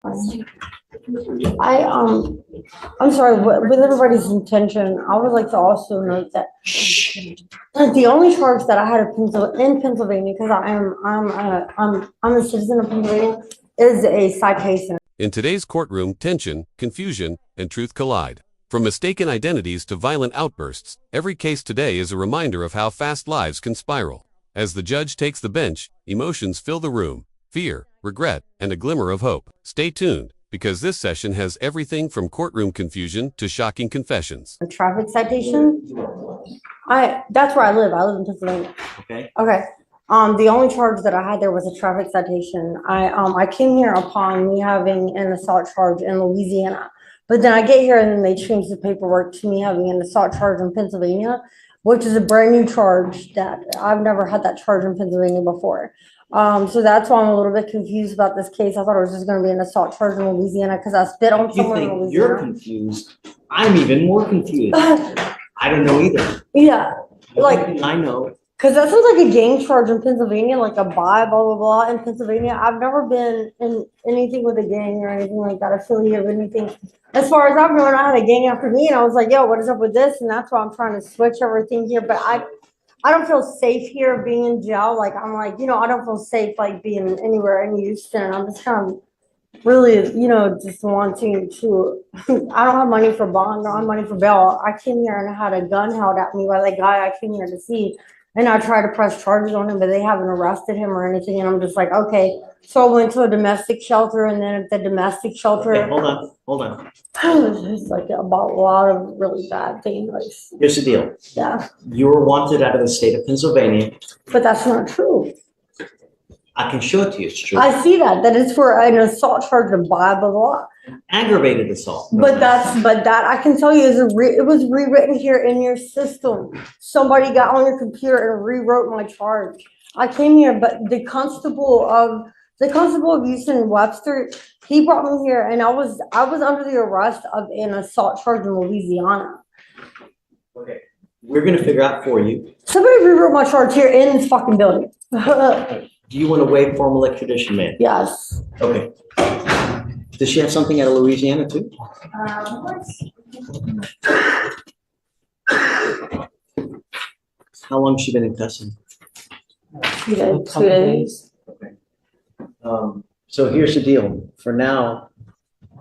I'm sorry, with everybody's intention, I would like to also note that the only charge that I had in Pennsylvania, because I'm a citizen of Pennsylvania, is a citation. In today's courtroom, tension, confusion, and truth collide. From mistaken identities to violent outbursts, every case today is a reminder of how fast lives can spiral. As the judge takes the bench, emotions fill the room: fear, regret, and a glimmer of hope. Stay tuned, because this session has everything from courtroom confusion to shocking confessions. A traffic citation. That's where I live. I live in Pennsylvania. Okay. The only charge that I had there was a traffic citation. I came here upon me having an assault charge in Louisiana, but then I get here and then they changed the paperwork to me having an assault charge in Pennsylvania, which is a brand new charge that I've never had that charge in Pennsylvania before. So that's why I'm a little bit confused about this case. I thought it was just going to be an assault charge in Louisiana because I spit on someone in Louisiana. You're confused. I'm even more confused. I don't know either. Yeah, like I know. because that sounds like a gang charge in Pennsylvania, like a blah blah blah in Pennsylvania. I've never been in anything with a gang or anything like that, affiliate of anything. As far as I'm known, I had a gang after me, and I was like, "Yo, what is up with this?" And that's why I'm trying to switch everything here. But I don't feel safe here being in jail. Like I'm like, I don't feel safe like being anywhere in Houston. I'm just kind of really, just wanting to. I don't have money for bond. I don't have money for bail. I came here and I had a gun held at me by the guy I came here to see. And I tried to press charges on him, but they haven't arrested him or anything. And I'm just like, okay. So I went to a domestic shelter, and then at the domestic shelter, Okay, hold on. it's like about a lot of really bad things. Like, Here's the deal. yeah, You were wanted out of the state of Pennsylvania. but that's not true. I can show it to you. It's true. I see that it's for an assault charge of blah blah blah. Aggravated assault. But that I can tell you it was rewritten here in your system. Somebody got on your computer and rewrote my charge. I came here, but the constable of Houston Webster, he brought me here, and I was under the arrest of an assault charge in Louisiana. Okay, we're gonna figure out for you. Somebody rewrote my charge here in this fucking building. Do you want to waive formal extradition, man? Yes. Okay. Does she have something out of Louisiana too? How long has she been in custody? 2 days. Okay. So here's the deal. For now,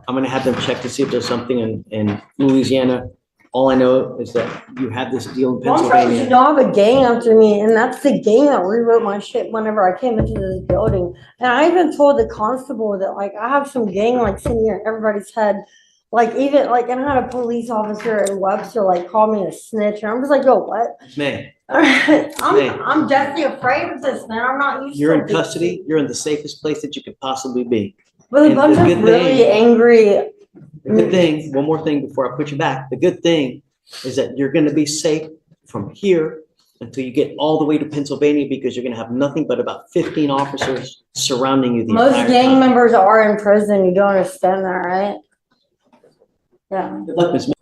I'm gonna have them check to see if there's something in Louisiana. All I know is that you had this deal in Pennsylvania. I have a gang after me, and that's the gang that rewrote my shit whenever I came into this building. And I even told the constable that, like, I have some gang, like, sitting here in everybody's head. Like, even, like, and I had a police officer in Webster, like, call me a snitch. And I'm just like, yo, what? Man, I'm deathly afraid of this, man. I'm not used to it. you're in custody. You're in the safest place that you could possibly be. With a bunch of really angry. The good thing, one more thing before I put you back, the good thing is that you're gonna be safe from here until you get all the way to Pennsylvania, because you're gonna have nothing but about 15 officers surrounding you the Most entire gang time. members are in prison. You don't understand that, right? Yeah. Good luck, Ms.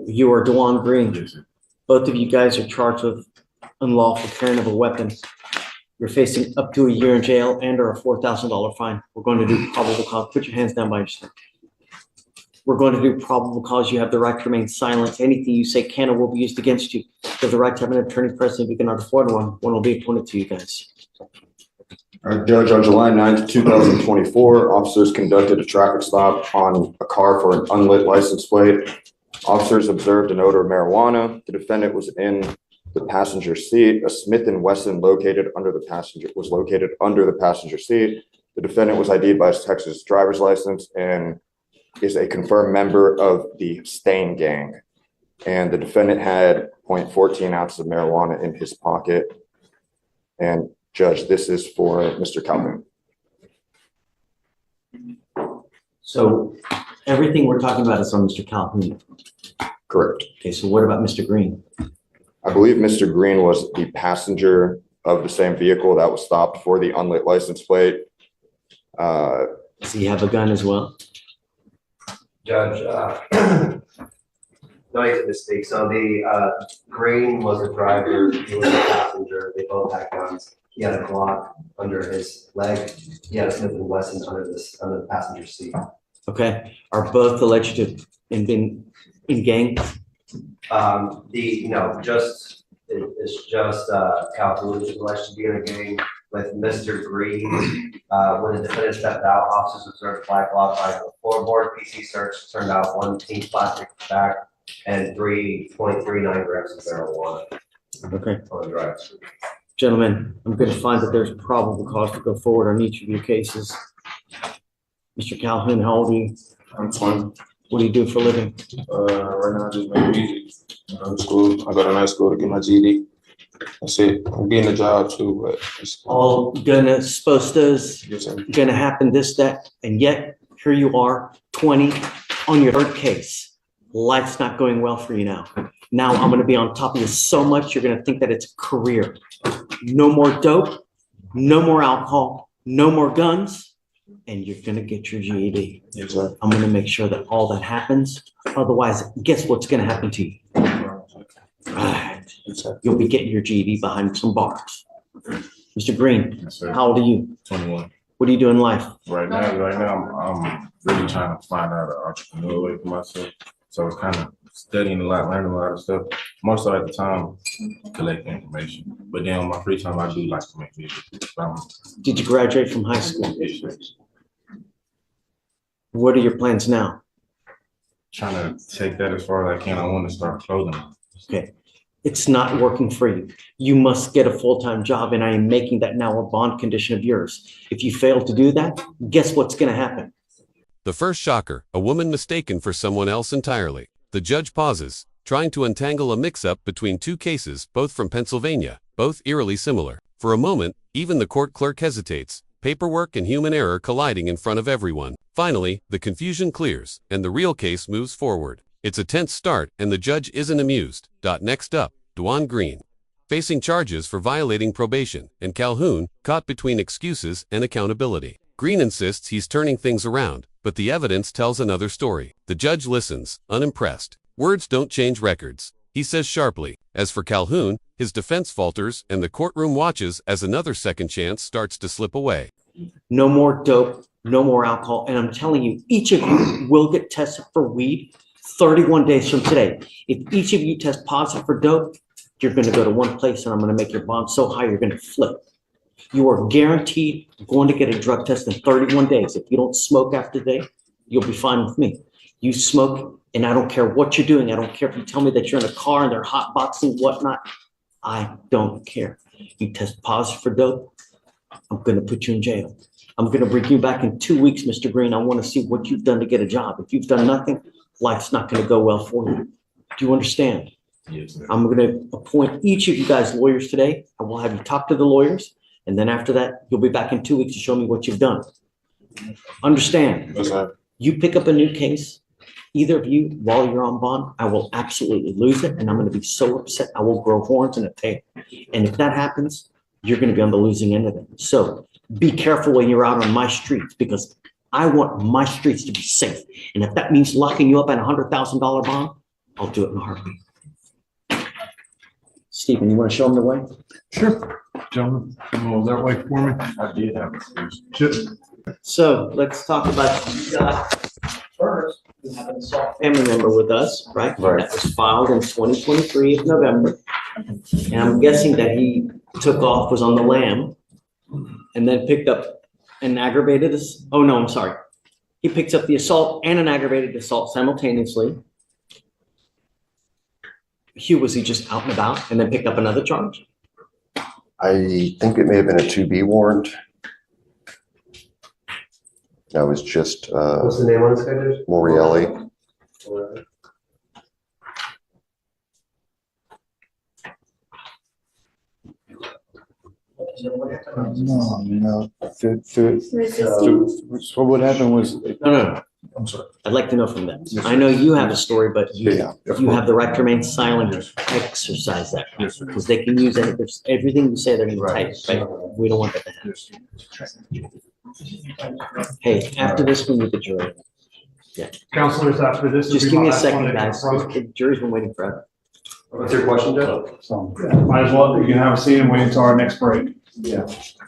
You are Dewan Green. Both of you guys are charged with unlawful carrying of a weapon. You're facing up to a year in jail and or a $4,000 fine. We're going to do probable cause. Put your hands down by your side. We're going to do probable cause. You have the right to remain silent. Anything you say can or will be used against you. You have the right to have an attorney present. If you cannot afford one, one will be appointed to you guys. All right, Judge, on July 9th, 2024, officers conducted a traffic stop on a car for an unlit license plate. Officers observed an odor of marijuana. The defendant was in the passenger seat. A Smith & Wesson was located under the passenger seat. The defendant was ID'd by his Texas driver's license and is a confirmed member of the Stain Gang. And the defendant had 0.14 ounces of marijuana in his pocket. And Judge, this is for Mr. Calhoun. So everything we're talking about is on Mr. Calhoun. Correct. Okay, so what about Mr. Green? I believe Mr. Green was the passenger of the same vehicle that was stopped for the unlit license plate. Does he have a gun as well? Judge, No, I didn't speak. So the Green was a driver, he was a passenger. They both had guns. He had a Glock under his leg. He had a Smith & Wesson under the passenger seat. Okay, are both alleged to have been in gang? It's just Calhoun who's alleged to be in a gang with Mr. Green. When the defendant stepped out, officers observed black log by the floorboard. PC search turned out 1 pink plastic bag and 3.39 grams of marijuana Okay, on the drive. gentlemen, I'm going to find that there's probable cause to go forward on each of your cases. Mr. Calhoun, how old are you? I'm 20. What do you do for a living? Right now I just make music. I go to school. I go to night school to get my GED. That's it. I'm getting a job too, but it's All supposed to, yes, sir. gonna happen, this, that, and yet here you are, 20, on your third case. Life's not going well for you now. Now I'm gonna be on top of you so much, you're gonna think that it's a career. No more dope, no more alcohol, no more guns, and you're gonna get your GED. Yes, sir. I'm gonna make sure that all that happens. Otherwise, guess what's gonna happen to you? Right. Yes, sir. You'll be getting your GED behind some bars. Mr. Green, Yes, sir. how old are you? 21. What do you do in life? Right now, I'm really trying to find out an entrepreneur way for myself. So it's kind of studying a lot, learning a lot of stuff. Most of the time, collecting information. But then on my free time, I do like to make music. Did you graduate from high school? Yes, What are your plans now? trying to take that as far as I can. I want to start clothing. Okay, it's not working for you. You must get a full-time job, and I am making that now a bond condition of yours. If you fail to do that, guess what's gonna happen? The first shocker, a woman mistaken for someone else entirely. The judge pauses, trying to untangle a mix-up between two cases, both from Pennsylvania, both eerily similar. For a moment, even the court clerk hesitates, paperwork and human error colliding in front of everyone. Finally, the confusion clears, and the real case moves forward. It's a tense start, and the judge isn't amused. Next up, Dwan Green, facing charges for violating probation, and Calhoun, caught between excuses and accountability. Green insists he's turning things around, but the evidence tells another story. The judge listens, unimpressed. Words don't change records, he says sharply. As for Calhoun, his defense falters, and the courtroom watches as another second chance starts to slip away. No more dope, no more alcohol, and I'm telling you, each of you will get tested for weed 31 days from today. If each of you test positive for dope, you're gonna go to one place and I'm gonna make your bond so high you're gonna flip. You are guaranteed going to get a drug test in 31 days. If you don't smoke after today, you'll be fine with me. You smoke, and I don't care what you're doing. I don't care if you tell me that you're in a car and they're hotboxing, whatnot. I don't care. You test positive for dope, I'm gonna put you in jail. I'm gonna bring you back in 2 weeks, Mr. Green. I wanna see what you've done to get a job. If you've done nothing, life's not gonna go well for you. Do you understand? Yes, sir. I'm gonna appoint each of you guys lawyers today. I will have you talk to the lawyers. And then after that, you'll be back in 2 weeks to show me what you've done. Understand? Yes, sir. You pick up a new case, either of you, while you're on bond, I will absolutely lose it. And I'm gonna be so upset, I will grow horns and a tail. And if that happens, you're gonna be on the losing end of it. So be careful when you're out on my streets, because I want my streets to be safe. And if that means locking you up at $100,000 bond, I'll do it in a heartbeat. Stephen, you wanna show them the way? Sure. Gentlemen, go that way for me. I did have it. Sure. So let's talk about, first, we have an assault family member with us, right? Right. That was filed in 2023 of November. And I'm guessing that he took off, was on the lam, and then picked up an aggravated, oh no, I'm sorry. He picks up the assault and an aggravated assault simultaneously. Hugh, was he just out and about and then picked up another charge? I think it may have been a 2B warrant. That was just What's the name on this guy, dude? Morielli. No. So what happened was, No. I'm sorry. I'd like to know from them. I know you have a story, but Yeah. you have the right to remain silent. Exercise that. Yes, sir. Because they can use it. Everything you say, they're gonna type, right? We don't want that to happen. Yes. Hey, after this, we need the jury. Counselors, after this. will Just be give my me a last one second, to guys. approach. The jury's been waiting forever. What's your question, Judge? So, might as well, you can have a seat and wait until our next break.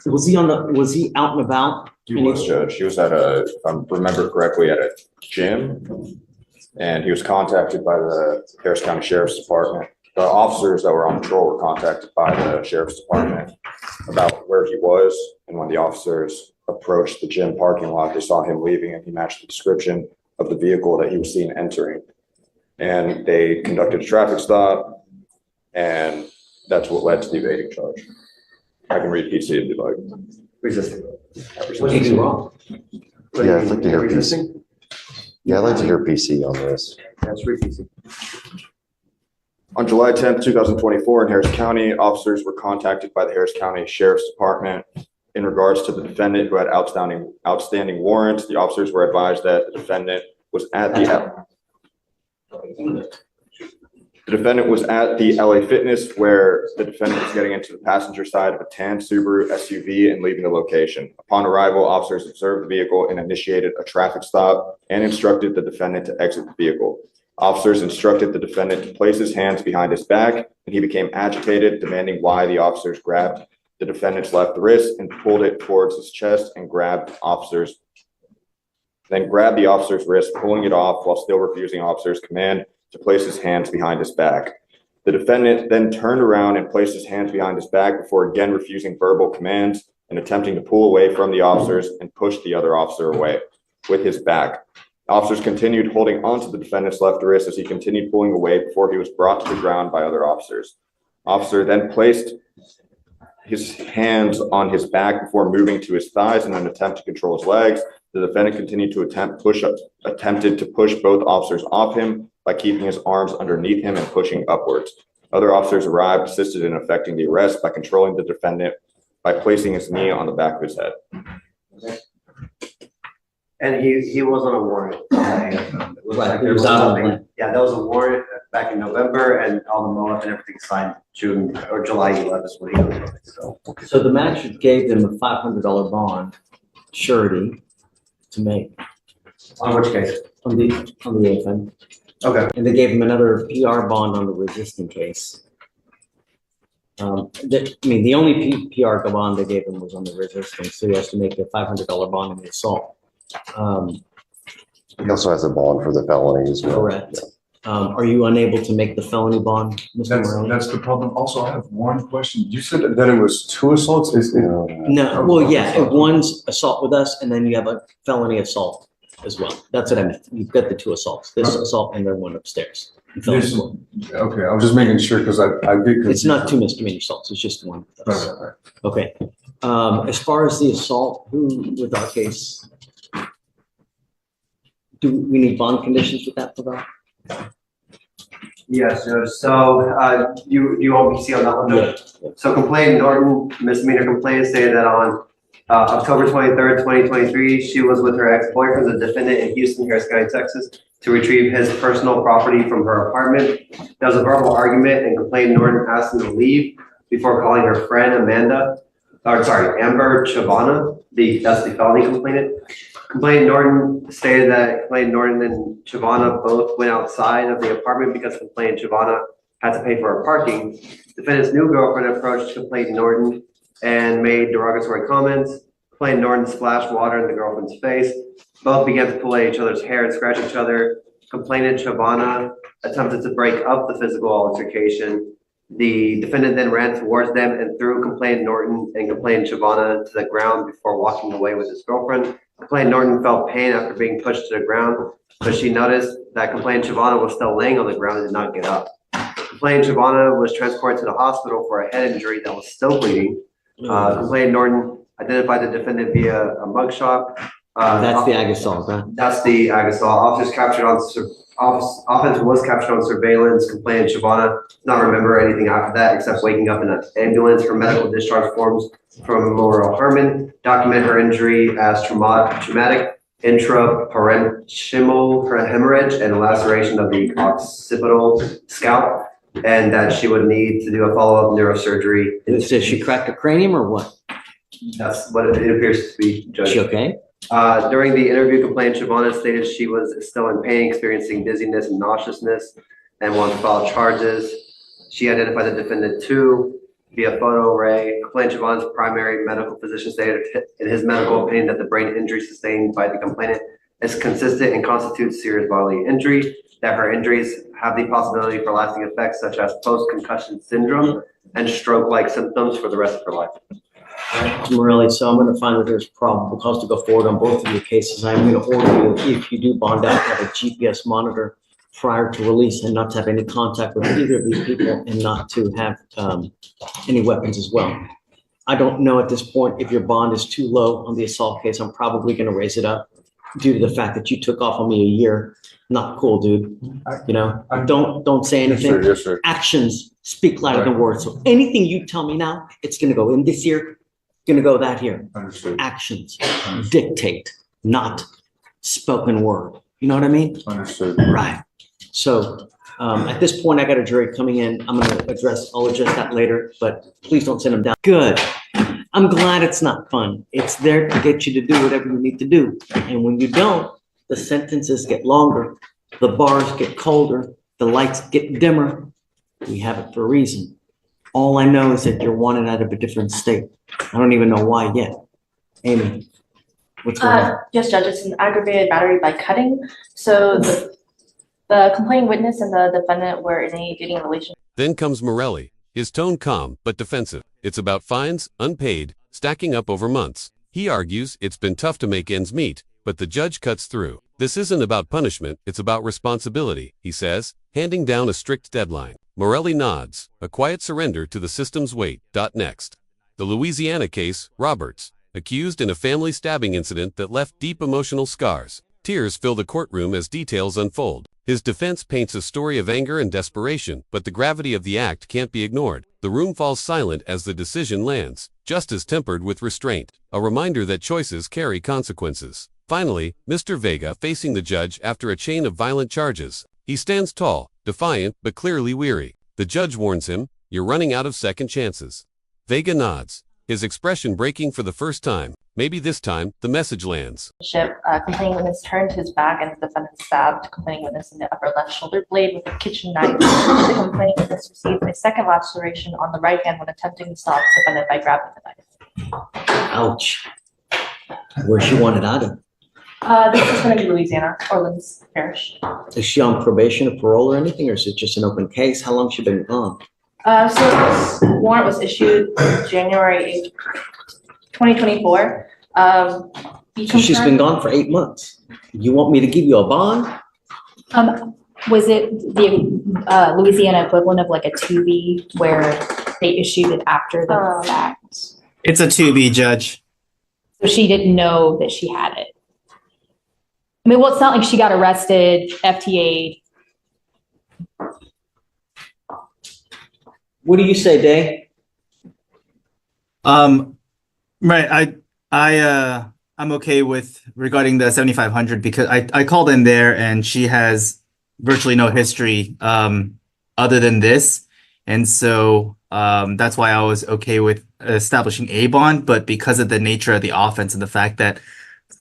Was he out and about? He was, Judge. He was at if I remember correctly, at a gym. And he was contacted by the Harris County Sheriff's Department. The officers that were on patrol were contacted by the Sheriff's Department about where he was. And when the officers approached the gym parking lot, they saw him leaving and he matched the description of the vehicle that he was seen entering. And they conducted a traffic stop, and that's what led to the evading charge. I can read PC if you'd like. Resisting. What did he do wrong? Yeah, I'd like to hear PC. Yeah, I'd like to hear PC on this. That's resisting. On July 10th, 2024, in Harris County, officers were contacted by the Harris County Sheriff's Department in regards to the defendant who had outstanding warrants. The officers were advised that the defendant was at the LA Fitness, where the defendant was getting into the passenger side of a tan Subaru SUV and leaving the location. Upon arrival, officers observed the vehicle and initiated a traffic stop and instructed the defendant to exit the vehicle. Officers instructed the defendant to place his hands behind his back, and he became agitated, demanding why. The officers grabbed the defendant's left wrist and pulled it towards his chest and grabbed the officer's wrist, pulling it off while still refusing officers' command to place his hands behind his back. The defendant then turned around and placed his hands behind his back before again refusing verbal commands and attempting to pull away from the officers and push the other officer away with his back. Officers continued holding onto the defendant's left wrist as he continued pulling away before he was brought to the ground by other officers. Officer then placed his hands on his back before moving to his thighs in an attempt to control his legs. The defendant continued to attempted to push both officers off him by keeping his arms underneath him and pushing upwards. Other officers arrived, assisted in effecting the arrest by controlling the defendant by placing his knee on the back of his head. And he was on a warrant. It was Right, like he there was was out on something. warrant. Yeah, that was a warrant back in November, and all the MOAB and everything signed June or July 11th is when he was on it, so. So the magistrate gave them a $500 bond surety to make On which case? on the AFM. Okay. And they gave him another PR bond on the resisting case. The only PR bond they gave him was on the resisting, so he has to make a $500 bond on the assault. He also has a bond for the felony as well. Correct. Are you unable to make the felony bond, Mr. Morelli? That's the problem. Also, I have one question. You said that it was 2 assaults? No, well, yeah, one's assault with us, and then you have a felony assault as well. That's what I meant. You've got the 2 assaults, this assault and then one upstairs. Okay, I was just making sure because I did. It's not 2 misdemeanor assaults, it's just 1. Right. Okay. As far as the assault, with our case, do we need bond conditions with that for that? Yes, Judge. So, you want me to see on that one, Judge? Yeah. So complaint Norton, misdemeanor complaint stated that on October 23rd, 2023, she was with her ex-boyfriend, the defendant in Houston, Harris County, Texas, to retrieve his personal property from her apartment. There was a verbal argument and complaint Norton asked him to leave before calling her friend Amber Chavana. That's the felony complainant. Complainant Norton stated that complainant Norton and Chavana both went outside of the apartment because complainant Chavana had to pay for her parking. Defendant's new girlfriend approached complainant Norton and made derogatory comments. Complainant Norton splashed water in the girlfriend's face. Both began to pull at each other's hair and scratch each other. Complainant Chavana attempted to break up the physical altercation. The defendant then ran towards them and threw complainant Norton and complainant Chavana to the ground before walking away with his girlfriend. Complainant Norton felt pain after being pushed to the ground, but she noticed that complainant Chavana was still laying on the ground and did not get up. Complainant Chavana was transported to the hospital for a head injury that was still bleeding. Complainant Norton identified the defendant via a mugshot. That's the Agasol, right? That's the Agasol. Offense was captured on surveillance. Complainant Chavana does not remember anything after that except waking up in an ambulance. Her medical discharge forms from Memorial Hermann document her injury as traumatic intraparenchymal hemorrhage and laceration of the occipital scalp, and that she would need to do a follow-up neurosurgery. Did she crack a cranium or what? That's what it appears to be, Is Judge. she okay? During the interview complaint, Shavonna stated she was still in pain, experiencing dizziness and nauseousness, and wanted to file charges. She identified the defendant too via photo array. Complainant Shavonna's primary medical physician stated in his medical opinion that the brain injury sustained by the complainant is consistent and constitutes serious bodily injury, that her injuries have the possibility for lasting effects such as post-concussion syndrome and stroke-like symptoms for the rest of her life. Morelli, so I'm gonna find that there's probable cause to go forward on both of your cases. I'm gonna order you, if you do bond out, have a GPS monitor prior to release and not to have any contact with either of these people and not to have any weapons as well. I don't know at this point if your bond is too low on the assault case. I'm probably gonna raise it up due to the fact that you took off on me a year. Not cool, dude. You know, don't say Yes, sir. anything. Yes, sir. Actions speak louder than words. So anything you tell me now, it's gonna go in this year, gonna go that here. Understood. Actions dictate, not spoken word. You know what I mean? Understood. Right. So at this point, I got a jury coming in. I'll address that later, but please don't send them down. Good. I'm glad it's not fun. It's there to get you to do whatever you need to do. And when you don't, the sentences get longer, the bars get colder, the lights get dimmer. We have it for a reason. All I know is that you're wanted out of a different state. I don't even know why yet. Amy, what's going on? Yes, Judge, it's an aggravated battery by cutting. So the complaining witness and the defendant were in a dating relationship. Then comes Morelli, his tone calm but defensive. It's about fines, unpaid, stacking up over months. He argues it's been tough to make ends meet, but the judge cuts through. This isn't about punishment, it's about responsibility, he says, handing down a strict deadline. Morelli nods, a quiet surrender to the system's weight. Next. The Louisiana case, Roberts, accused in a family stabbing incident that left deep emotional scars. Tears fill the courtroom as details unfold. His defense paints a story of anger and desperation, but the gravity of the act can't be ignored. The room falls silent as the decision lands, justice tempered with restraint, a reminder that choices carry consequences. Finally, Mr. Vega facing the judge after a chain of violent charges. He stands tall, defiant, but clearly weary. The judge warns him, "You're running out of second chances." Vega nods, his expression breaking for the first time. Maybe this time, the message lands. Complaining witness turned his back and the defendant stabbed complaining witness in the upper left shoulder blade with a kitchen knife. The complaining witness received a second laceration on the right hand when attempting to stop the defendant by grabbing the knife. Ouch. Where's she wanted out of? This is going to be Louisiana, Orleans Parish. Is she on probation or parole or anything, or is it just an open case? How long has she been gone? So this warrant was issued January 8th, 2024. So she's been gone for 8 months. You want me to give you a bond? Was it the Louisiana equivalent of like a 2B where they issued it after the fact? It's a 2B, Judge. So she didn't know that she had it. I mean, well, it's not like she got arrested, FTA'd. What do you say, Day? Right. I'm okay with regarding the 7,500 because I called in there and she has virtually no history other than this. And so that's why I was okay with establishing a bond. But because of the nature of the offense and the fact that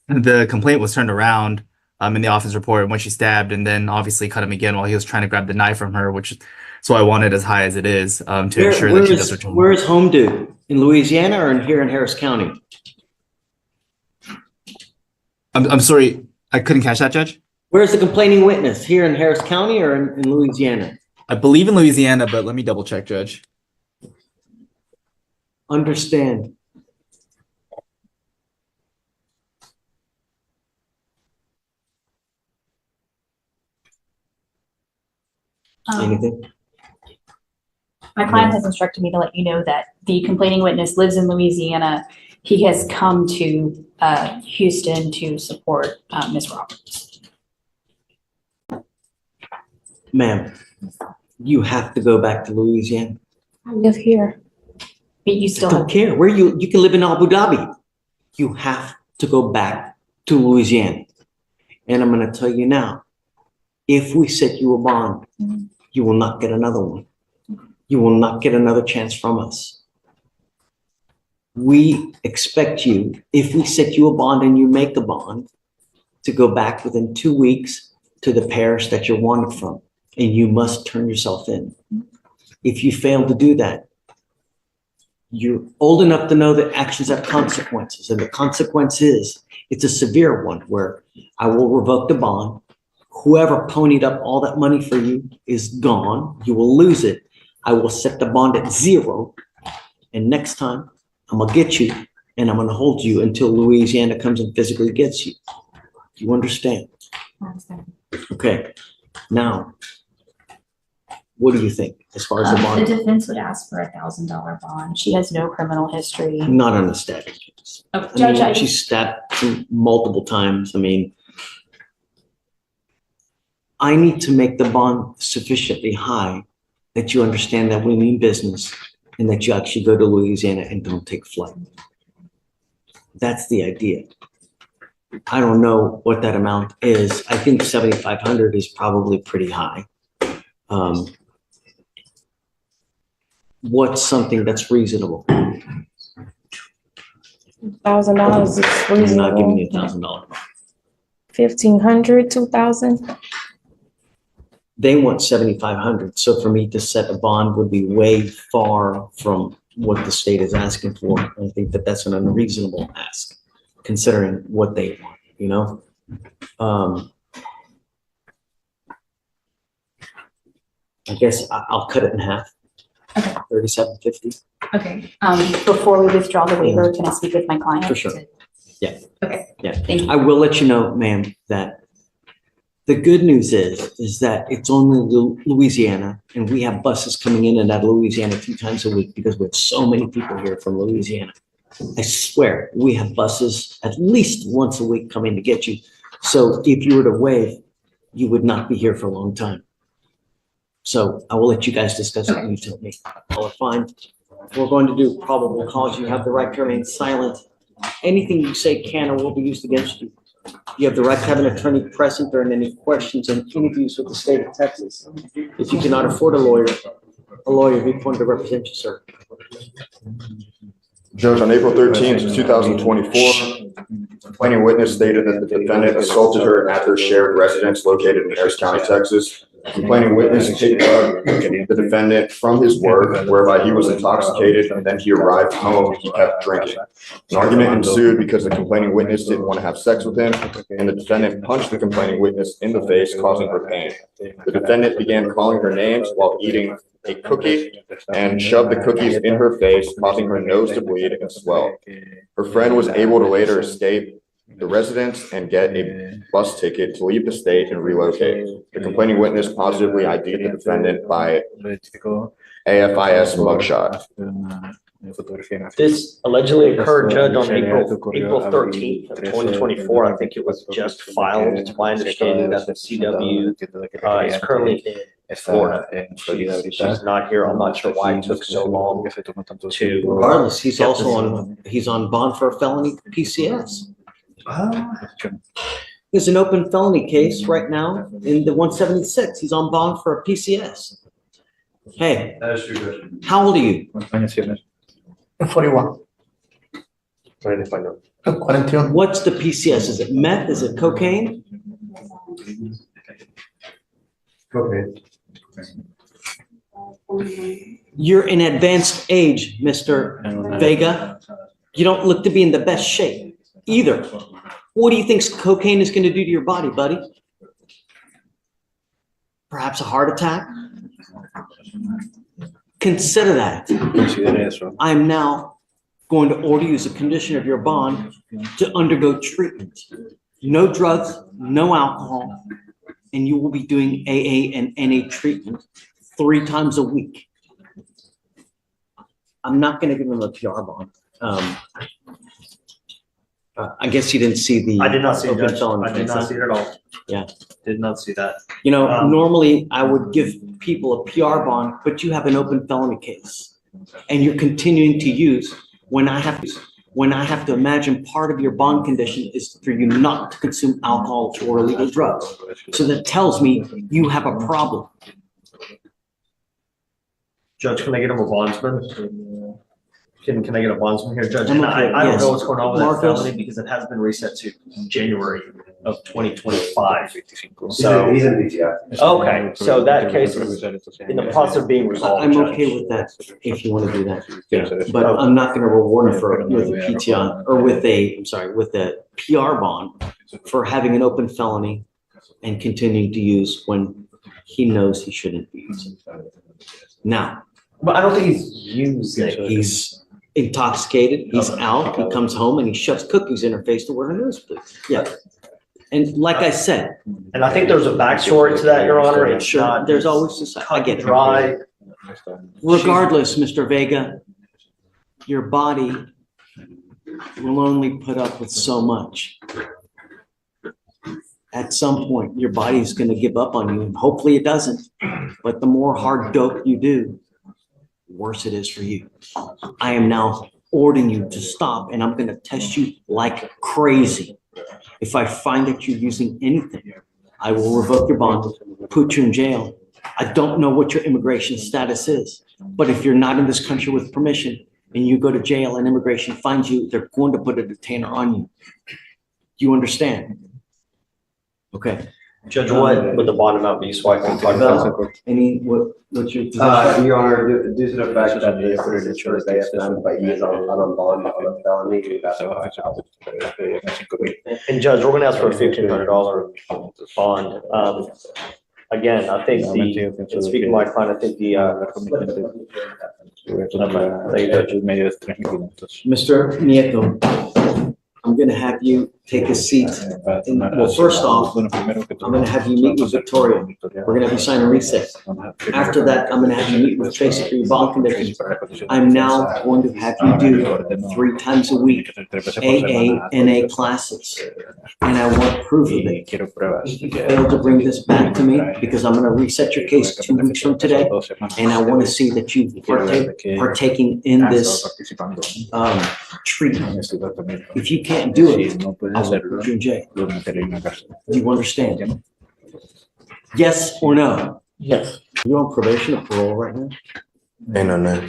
the complaint was turned around in the offense report when she stabbed and then obviously cut him again while he was trying to grab the knife from her, which so I want it as high as it is to ensure that she does return. Where is home dude? In Louisiana or here in Harris County? I'm sorry, I couldn't catch that, Judge. Where's the complaining witness? Here in Harris County or in Louisiana? I believe in Louisiana, but let me double check, Judge. Understand. Anything? My client has instructed me to let you know that the complaining witness lives in Louisiana. He has come to Houston to support Ms. Roberts. Ma'am, you have to go back to Louisiana. I live here. But you I still don't have, care. Where you can live in Abu Dhabi. You have to go back to Louisiana. And I'm going to tell you now, if we set you a bond, you will not get another one. You will not get another chance from us. we expect you, if we set you a bond and you make a bond, to go back within 2 weeks to the parish that you're wanted from, and you must turn yourself in. If you fail to do that, you're old enough to know that actions have consequences, and the consequence is, it's a severe one where I will revoke the bond. Whoever ponied up all that money for you is gone. You will lose it. I will set the bond at 0. And next time I'm gonna get you and I'm gonna hold you until Louisiana comes and physically gets you. You understand? Okay. Now, what do you think as far as the The bond? defense would ask for $1,000 bond. She has no criminal history. Not on a static case. Oh, I Judge, mean, she's stabbed multiple times. I mean, I need to make the bond sufficiently high that you understand that we mean business and that you actually go to Louisiana and don't take flight. That's the idea. I don't know what that amount is. I think 7,500 is probably pretty high. What's something that's reasonable? $1,000 is I'm not giving you reasonable. $1,000. 1,500, 2,000. They want 7,500. So for me to set a bond would be way far from what the state is asking for. I think that that's an unreasonable ask, considering what they want, you know? I guess I'll cut it in half. Okay. 3,750. Okay, before we withdraw the waiver, can I speak with my client? For sure. Yeah. Okay. Yeah. Thank you. I will let you know, ma'am, that the good news is that it's only Louisiana, and we have buses coming in and out of Louisiana 2 times a week because we have so many people here from Louisiana. I swear, we have buses at least once a week coming to get you. So if you were to waive, you would not be here for a long time. So I will let you guys discuss what you tell me. All are fine. We're going to do probable cause. You have the right to remain silent. Anything you say can or will be used against you. You have the right to have an attorney present during any questions and interviews with the state of Texas. If you cannot afford a lawyer be appointed to represent you, sir. Judge, on April 13th, 2024, complaining witness stated that the defendant assaulted her at their shared residence located in Harris County, Texas. Complaining witness picked up the defendant from his work, whereby he was intoxicated, and then he arrived home. He kept drinking. An argument ensued because the complaining witness didn't want to have sex with him, and the defendant punched the complaining witness in the face, causing her pain. The defendant began calling her names while eating a cookie and shoved the cookies in her face, causing her nose to bleed and swell. Her friend was able to later escape the residence and get a bus ticket to leave the state and relocate. The complaining witness positively ID'd the defendant by AFIS mugshot. This allegedly occurred, Judge, on April 13th of 2024. I think it was just filed. It's my understanding that the CW is currently in Florida. She's not here. I'm not sure why it took so long to. Regardless, he's also he's on bond for a felony PCS. There's an open felony case right now in the 176. He's on bond for a PCS. Hey, That is true, Judge. how old are you? 41. Trying to find out. 41. What's the PCS? Is it meth? Is it cocaine? Okay. You're in advanced age, Mr. Vega. You don't look to be in the best shape either. What do you think cocaine is going to do to your body, buddy? Perhaps a heart attack? Consider that. I'm now going to order you as a condition of your bond to undergo treatment. No drugs, no alcohol, and you will be doing AA and NA treatment 3 times a week. I'm not going to give him a PR bond. I guess you didn't see the. I did not see it, open Judge. felony I did case, not huh? see it at all. Yeah. Did not see that. You know, normally I would give people a PR bond, but you have an open felony case. And you're continuing to use when I have to imagine part of your bond condition is for you not to consume alcohol or illegal drugs. So that tells me you have a problem. Judge, can I get him a bondsman? Can I get a bonds from here, Judge? I'm And okay, I don't yes. know what's going on with that Marcus? felony because it has been reset to January of 2025. So, He's in DTI. okay, so that case is in the process of being resolved, I'm Judge. okay with that, if you want to do that. But I'm not gonna reward him with a PTI, or with a PR bond for having an open felony and continuing to use when he knows he shouldn't be using. Now, But I don't think he's using. he's intoxicated, he's out, he comes home and he shoves cookies in her face to wear her nose, please. Yeah. And like I said, And I think there's a backstory to that, Your Honor. It's sure, not there's always this, I cut get and it. dry. Regardless, Mr. Vega, your body will only put up with so much. At some point, your body is going to give up on you, and hopefully it doesn't. But the more hard dope you do, worse it is for you. I am now ordering you to stop, and I'm going to test you like crazy. If I find that you're using anything, I will revoke your bond, put you in jail. I don't know what your immigration status is, but if you're not in this country with permission and you go to jail and immigration finds you, they're going to put a detainer on you. Do you understand? Okay. Judge, what would the bond amount be so I can talk about it? What's your position? Your Honor, due to the fact that the approved insurance they have done, but he is on a bond on a felony, that's And Judge, we're gonna ask for a $1,500 bond. Again, I think and speaking to my client, I think Mr. Nieto, I'm gonna have you take a seat. Well, first off, I'm gonna have you meet with Victoria. We're gonna have you sign a reset. After that, I'm gonna have you meet with Tracy for your bond conditions. I'm now going to have you do 3 times a week AA, NA classes. And I want proof of it. If you fail to bring this back to me, because I'm gonna reset your case 2 weeks from today, and I wanna see that you partaking in this treatment. If you can't do it, I will put you in jail. Do you understand? Yes or no? Yes. You on probation or parole right now? No.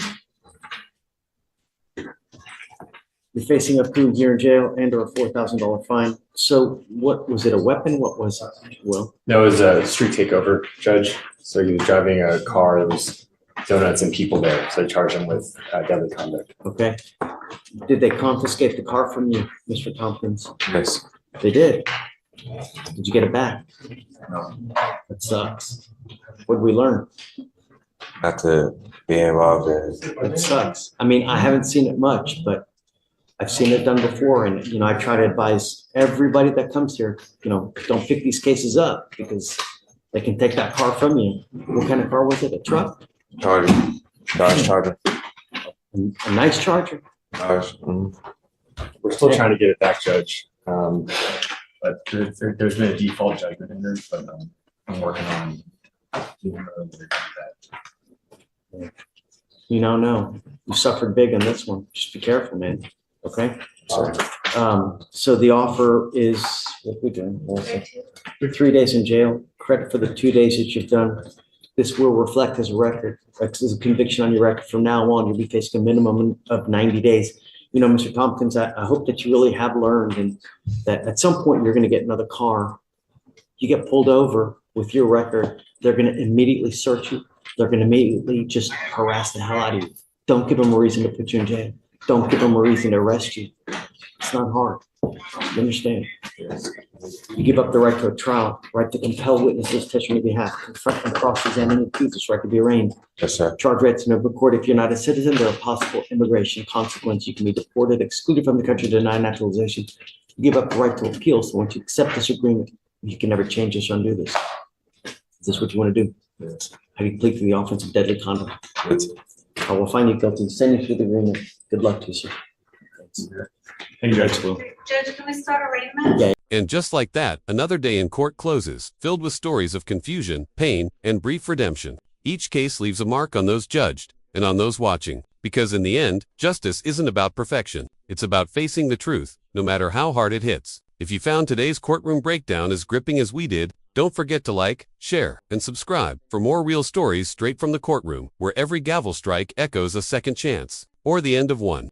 You're facing up to a year in jail and or a $4,000 fine. So what, was it a weapon? What was it? Well, No, it was a street takeover, Judge. So he was driving a car, there was donuts and people there, so I charged him with deadly conduct. okay. Did they confiscate the car from you, Mr. Tompkins? Yes. They did. Did you get it back? No. That sucks. What did we learn? Not to be involved in. It sucks. I mean, I haven't seen it much, but I've seen it done before. And, I try to advise everybody that comes here, don't pick these cases up because they can take that car from you. What kind of car was it? A truck? Charger. Dodge Charger. A nice Charger? Dodge. We're still trying to get it back, Judge. But there's been a default judgment in there, but I'm working on doing that. No. You suffered big on this one. Just be careful, man. Okay? So the offer is, what we doing? 3 days in jail, credit for the 2 days that you've done. This will reflect as a record, as a conviction on your record. From now on, you'll be facing a minimum of 90 days. Mr. Tompkins, I hope that you really have learned and that at some point you're going to get another car. You get pulled over with your record, they're going to immediately search you. They're going to immediately just harass the hell out of you. Don't give them a reason to put you in jail. Don't give them a reason to arrest you. It's not hard. You understand? You give up the right to a trial, right to compel witnesses to testify on your behalf, confront and cross-examine accusers, right to be arraigned. Yes, sir. Charge rights in open court. If you're not a citizen, there are possible immigration consequences. You can be deported, excluded from the country, denied naturalization. You give up the right to appeal. So once you accept this agreement, you can never change this or undo this. Is this what you want to do? Yes. Have you plead to the offense of deadly conduct? Yes. I will find you guilty, send you through the agreement. Good luck to you, sir. Thank you, Judge. Judge, can we start arraignment? Yeah. And just like that, another day in court closes, filled with stories of confusion, pain, and brief redemption. Each case leaves a mark on those judged and on those watching, because in the end, justice isn't about perfection. It's about facing the truth, no matter how hard it hits. If you found today's courtroom breakdown as gripping as we did, don't forget to like, share, and subscribe for more real stories straight from the courtroom, where every gavel strike echoes a second chance. or the end of one.